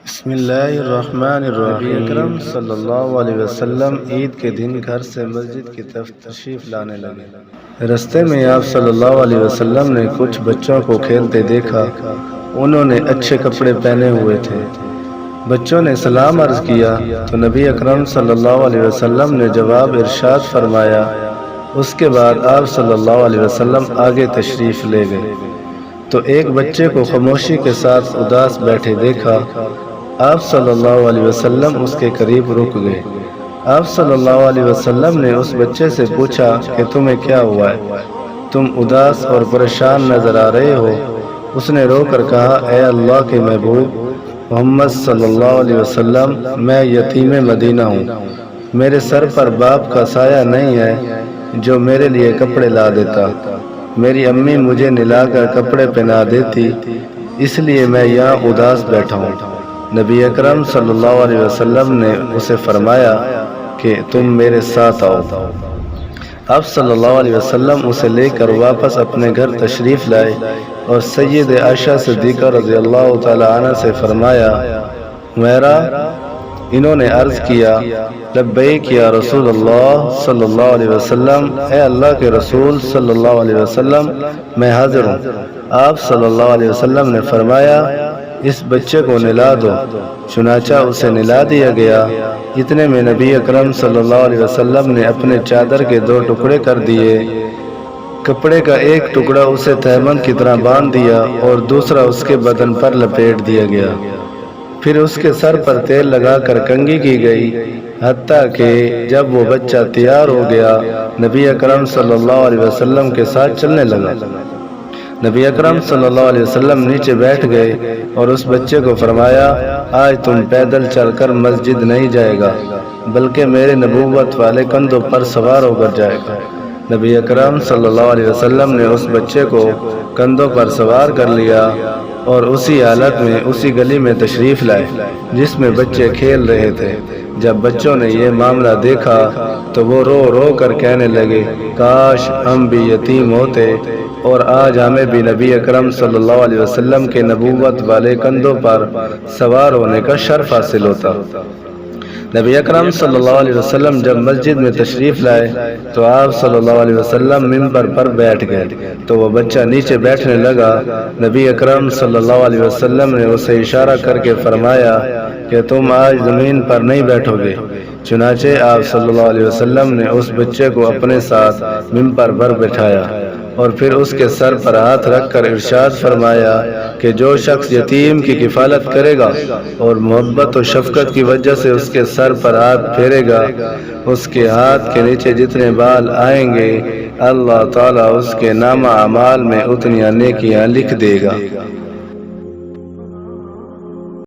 بسم اللہ الرحمن الرحیم۔ نبی اکرم صلی اللہ علیہ وسلم عید کے دن گھر سے مسجد کی طرف تشریف لانے لگے۔ رستے میں آپ صلی اللہ علیہ وسلم نے کچھ بچوں کو کھیلتے دیکھا۔ انہوں نے اچھے کپڑے پہنے ہوئے تھے۔ بچوں نے سلام عرض کیا تو نبی اکرم صلی اللہ علیہ وسلم نے جواب ارشاد فرمایا۔ اس کے بعد آپ صلی اللہ علیہ وسلم آگے تشریف لے گئے تو ایک بچے کو خاموشی کے ساتھ اداس بیٹھے دیکھا۔ آپ صلی اللہ علیہ وسلم اس کے قریب رک گئے۔ آپ صلی اللہ علیہ وسلم نے اس بچے سے پوچھا کہ تمہیں کیا ہوا ہے؟ تم اداس اور پریشان نظر آ رہے ہو۔ اس نے رو کر کہا، اے اللہ کے محبوب محمد صلی اللہ علیہ وسلم، میں یتیم مدینہ ہوں۔ میرے سر پر باپ کا سایہ نہیں ہے جو میرے لیے کپڑے لا دیتا۔ میری امی مجھے نلا کر کپڑے پہنا دیتی، اس لیے میں یہاں اداس بیٹھا ہوں۔ نبی اکرم صلی اللہ علیہ وسلم نے اسے فرمایا کہ تم میرے ساتھ آؤ۔ آپ صلی اللہ علیہ وسلم اسے لے کر واپس اپنے گھر تشریف لائے اور سید عائشہ صدیقہ رضی اللہ تعالی عنہ سے فرمایا، میرا انہوں نے عرض کیا، لبیک یا رسول اللہ صلی اللہ علیہ وسلم، اے اللہ کے رسول صلی اللہ علیہ وسلم، میں حاضر ہوں۔ آپ صلی اللہ علیہ وسلم نے فرمایا، اس بچے کو نلا دو۔ چنانچہ اسے نلا دیا گیا۔ اتنے میں نبی اکرم صلی اللہ علیہ وسلم نے اپنے چادر کے 2 ٹکڑے کر دیے۔ کپڑے کا ایک ٹکڑا اسے تہمند کی طرح باندھ دیا اور دوسرا اس کے بدن پر لپیٹ دیا گیا۔ پھر اس کے سر پر تیل لگا کر کنگھی کی گئی، حتیٰ کہ جب وہ بچہ تیار ہو گیا، نبی اکرم صلی اللہ علیہ وسلم کے ساتھ چلنے لگا۔ نبی اکرم صلی اللہ علیہ وسلم نیچے بیٹھ گئے اور اس بچے کو فرمایا، آج تم پیدل چل کر مسجد نہیں جائے گا، بلکہ میرے نبوت والے کندھوں پر سوار ہو کر جائے گا۔ نبی اکرم صلی اللہ علیہ وسلم نے اس بچے کو کندھوں پر سوار کر لیا اور اسی حالت میں اسی گلی میں تشریف لائے جس میں بچے کھیل رہے تھے۔ جب بچوں نے یہ معاملہ دیکھا تو وہ رو رو کر کہنے لگے، کاش ہم بھی یتیم ہوتے اور آج ہمیں بھی نبی اکرم صلی اللہ علیہ وسلم کے نبوت والے کندھوں پر سوار ہونے کا شرف حاصل ہوتا۔ نبی اکرم صلی اللہ علیہ وسلم جب مسجد میں تشریف لائے تو آپ صلی اللہ علیہ وسلم منبر پر بیٹھ گئے تو وہ بچہ نیچے بیٹھنے لگا۔ نبی اکرم صلی اللہ علیہ وسلم نے اسے اشارہ کر کے فرمایا کہ تم آج زمین پر نہیں بیٹھو گے۔ چنانچہ آپ صلی اللہ علیہ وسلم نے اس بچے کو اپنے ساتھ منبر پر بٹھایا اور پھر اس کے سر پر ہاتھ رکھ کر ارشاد فرمایا کہ جو شخص یتیم کی کفالت کرے گا اور محبت و شفقت کی وجہ سے اس کے سر پر ہاتھ پھیرے گا، اس کے ہاتھ کے نیچے جتنے بال آئیں گے اللہ تعالیٰ اس کے نامہ اعمال میں اتنی نیکیاں لکھ دے گا۔